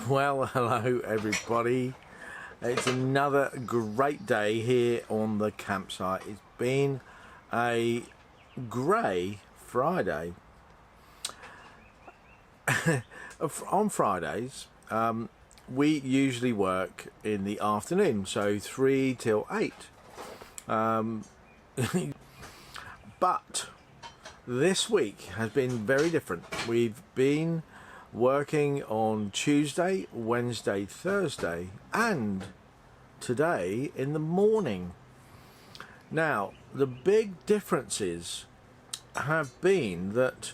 Well, hello everybody. It's another great day here on the campsite. It's been a grey Friday. On Fridays, we usually work in the afternoon, so 3 till 8. But this week has been very different. We've been working on Tuesday, Wednesday, Thursday and today in the morning. Now the big differences have been that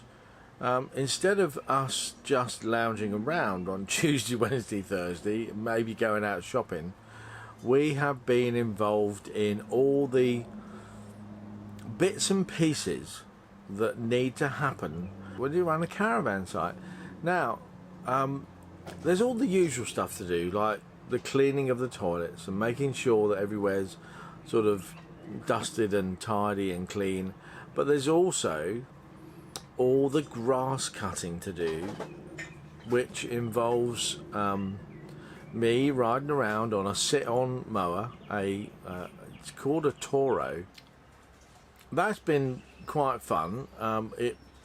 instead of us just lounging around on Tuesday, Wednesday, Thursday, maybe going out shopping, we have been involved in all the bits and pieces that need to happen when you run a caravan site. Now, there's all the usual stuff to do, like the cleaning of the toilets and making sure that everywhere's sort of dusted and tidy and clean. But there's also all the grass cutting to do, which involves me riding around on a sit-on mower. It's called a Toro. That's been quite fun.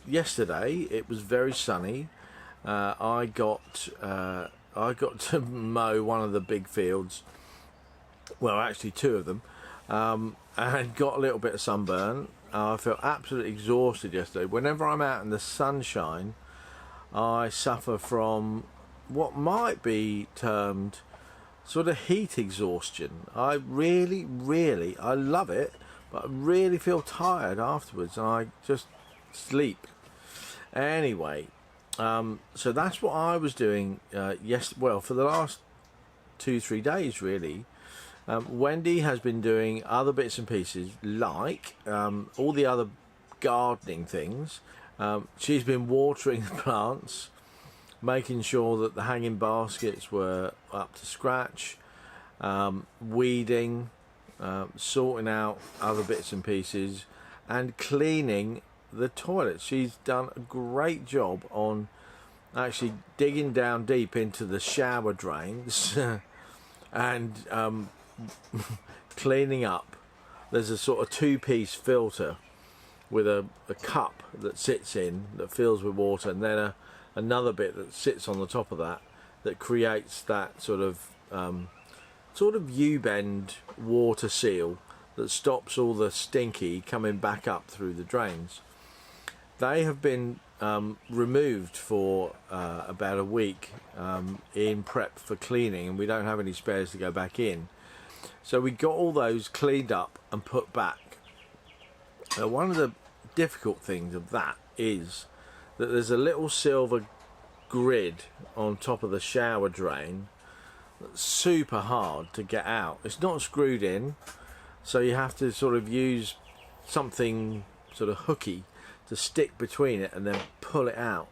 Yesterday it was very sunny. I got to mow one of the big fields, well actually two of them, and got a little bit of sunburn. I felt absolutely exhausted yesterday. Whenever I'm out in the sunshine, I suffer from what might be termed sort of heat exhaustion. I love it, but I really feel tired afterwards and I just sleep. Anyway, so that's what I was doing for the last 2-3 days really. Wendy has been doing other bits and pieces, like all the other gardening things. She's been watering the plants, making sure that the hanging baskets were up to scratch, weeding, sorting out other bits and pieces, and cleaning the toilet. She's done a great job on actually digging down deep into the shower drains and cleaning up. There's a sort of two-piece filter with a cup that sits in that fills with water, and then another bit that sits on the top of that creates that sort of U-bend water seal that stops all the stinky coming back up through the drains. They have been removed for about a week in prep for cleaning, and we don't have any spares to go back in. So we got all those cleaned up and put back. One of the difficult things of that is that there's a little silver grid on top of the shower drain that's super hard to get out. It's not screwed in, so you have to sort of use something sort of hooky to stick between it and then pull it out.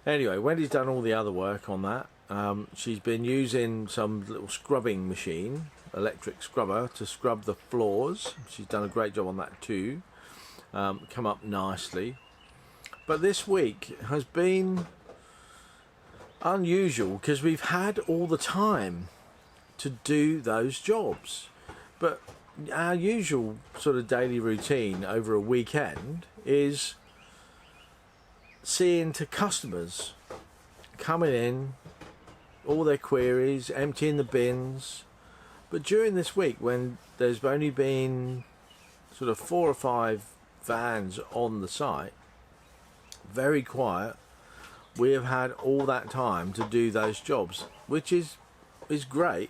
Anyway, Wendy's done all the other work on that. She's been using some little scrubbing machine, electric scrubber, to scrub the floors. She's done a great job on that too. Come up nicely. But this week has been unusual because we've had all the time to do those jobs. But our usual sort of daily routine over a weekend is seeing to customers coming in, all their queries, emptying the bins. But during this week, when there's only been sort of 4 or 5 vans on the site, very quiet, we have had all that time to do those jobs, which is great,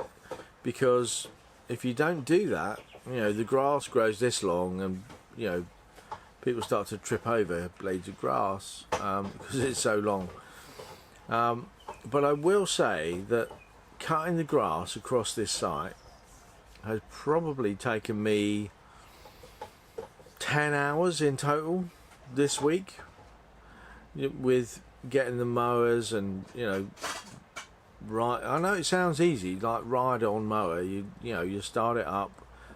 because if you don't do that, the grass grows this long, and people start to trip over blades of grass because it's so long. But I will say that cutting the grass across this site has probably taken me 10 hours in total this week, with getting the mowers and right. I know it sounds easy, like ride-on mower. You start it up.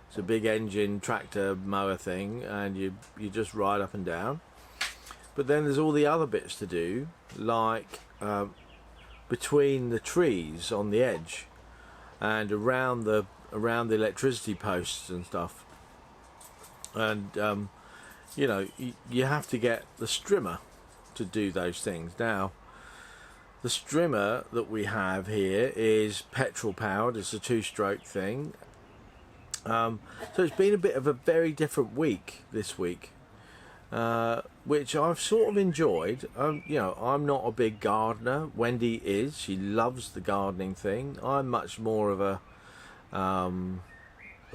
It's a big engine tractor mower thing, and you just ride up and down. But then there's all the other bits to do, like between the trees on the edge and around the electricity posts and stuff. And you know, you have to get the strimmer to do those things. Now, the strimmer that we have here is petrol powered. It's a 2-stroke thing. So it's been a bit of a very different week this week, which I've sort of enjoyed. You know, I'm not a big gardener. Wendy is. She loves the gardening thing. I'm much more of a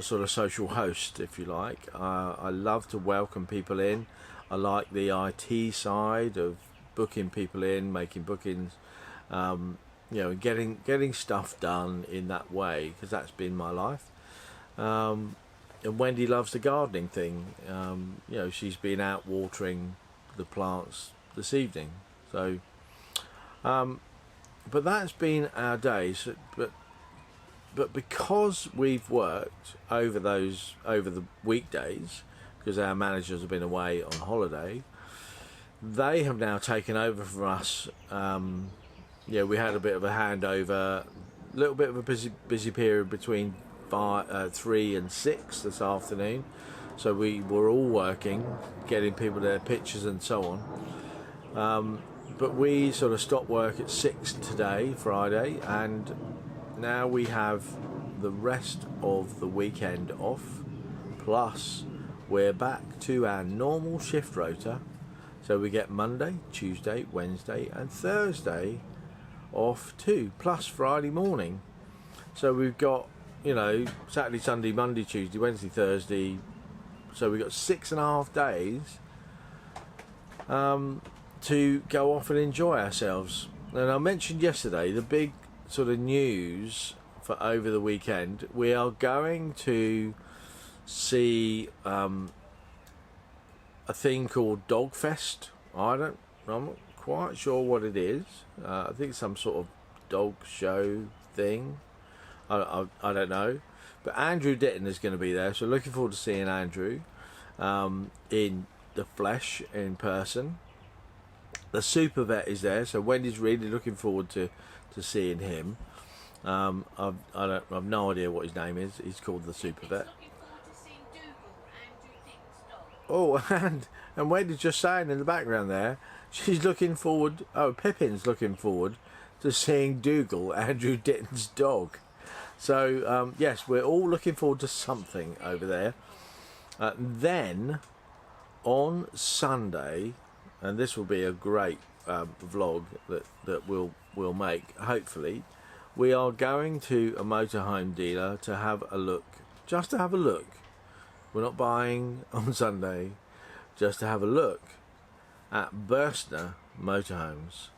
sort of social host, if you like. I love to welcome people in. I like the IT side of booking people in, making bookings, you know, getting stuff done in that way, because that's been my life. And Wendy loves the gardening thing. You know, she's been out watering the plants this evening. So, but that's been our days. But because we've worked over the weekdays, because our managers have been away on holiday, they have now taken over for us. Yeah, we had a bit of a handover, a little bit of a busy period between 3 and 6 this afternoon. So we were all working, getting people their pictures and so on. But we sort of stopped work at 6 today, Friday, and now we have the rest of the weekend off, plus we're back to our normal shift rota. So we get Monday, Tuesday, Wednesday and Thursday off too, plus Friday morning. So we've got, you know, Saturday, Sunday, Monday, Tuesday, Wednesday, Thursday. So we've got 6.5 days to go off and enjoy ourselves. And I mentioned yesterday the big sort of news for over the weekend. We are going to see a thing called Dogfest. I'm not quite sure what it is. I think it's some sort of dog show thing. I don't know. But Andrew Ditton is going to be there, so looking forward to seeing Andrew in the flesh, in person. The super vet is there, so Wendy's really looking forward to seeing him. I've no idea what his name is. He's called the super vet. Oh, and Wendy's just saying in the background there, she's looking forward. Oh, Pippin's looking forward to seeing Dougal, Andrew Ditton's dog. So yes, we're all looking forward to something over there. Then on Sunday, and this will be a great vlog that we'll make, hopefully, we are going to a motorhome dealer to have a look, just to have a look. We're not buying on Sunday, just to have a look at Burstner motorhomes.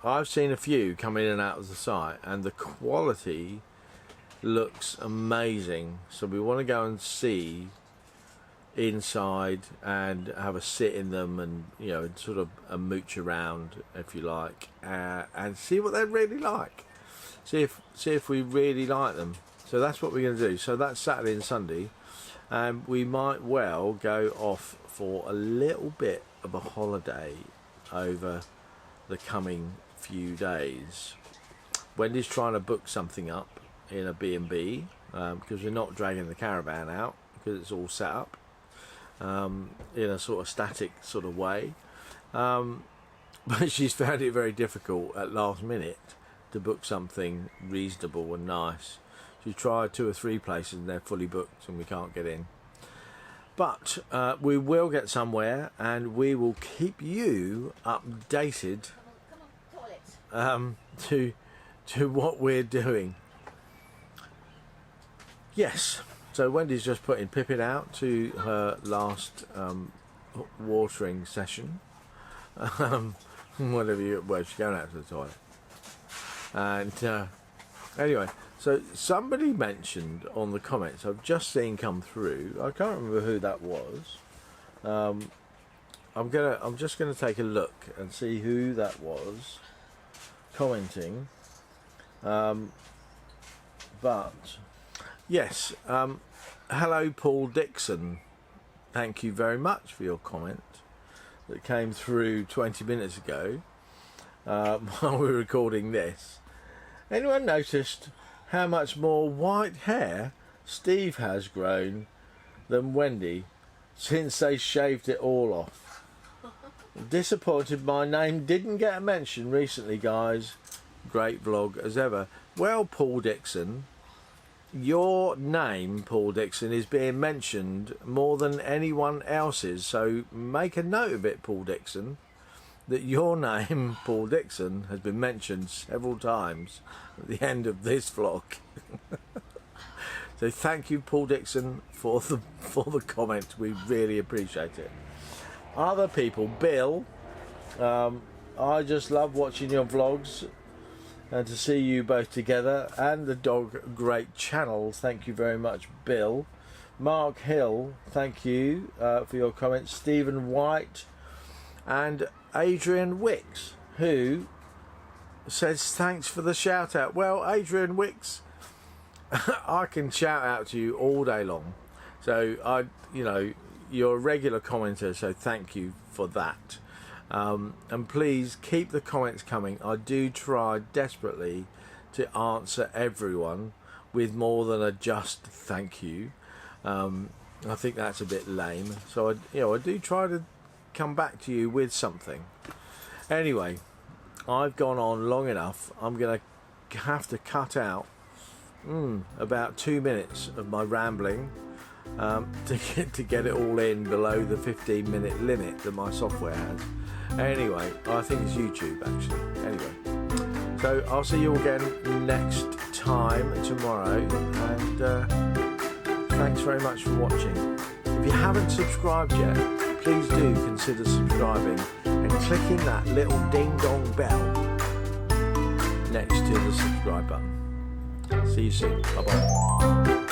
I've seen a few come in and out of the site, and the quality looks amazing. So we want to go and see inside and have a sit in them, and you know, sort of a mooch around, if you like, and see what they're really like. See if we really like them. So that's what we're going to do. So that's Saturday and Sunday, and we might well go off for a little bit of a holiday over the coming few days. Wendy's trying to book something up in a B&B because we're not dragging the caravan out, because it's all set up in a sort of static sort of way, but she's found it very difficult at last minute to book something reasonable and nice. She tried 2 or 3 places and they're fully booked and we can't get in. But we will get somewhere, and we will keep you updated to what we're doing. Yes, so Wendy's just putting Pippin out to her last watering session. Well, she's going out to the toilet. And anyway, so somebody mentioned on the comments, I've just seen come through, I can't remember who that was. I'm just gonna take a look and see who that was commenting. But yes, hello Paul Dixon, thank you very much for your comment that came through 20 minutes ago. while we're recording this. Anyone noticed how much more white hair Steve has grown than Wendy since they shaved it all off? Disappointed my name didn't get a mention recently, guys. Great vlog as ever. Well, Paul Dixon, your name, Paul Dixon, is being mentioned more than anyone else's, so make a note of it, Paul Dixon, that your name, Paul Dixon, has been mentioned several times at the end of this vlog. So thank you, Paul Dixon, for the comment. We really appreciate it. Other people, Bill, I just love watching your vlogs and to see you both together, and the dog, great channel. Thank you very much, Bill. Mark Hill, thank you for your comments. Stephen White and Adrian Wicks, who says thanks for the shout out. Well, Adrian Wicks, I can shout out to you all day long. So you're a regular commenter, so thank you for that. And please keep the comments coming. I do try desperately to answer everyone with more than a just thank you. I think that's a bit lame. So I do try to come back to you with something. Anyway, I've gone on long enough. I'm gonna have to cut out about 2 minutes of my rambling to get it all in below the 15-minute limit that my software has. Anyway, I think it's YouTube actually. Anyway, so I'll see you again next time tomorrow, and thanks very much for watching. If you haven't subscribed yet, please do consider subscribing and clicking that little ding dong bell next to the subscribe button. See you soon. Bye bye.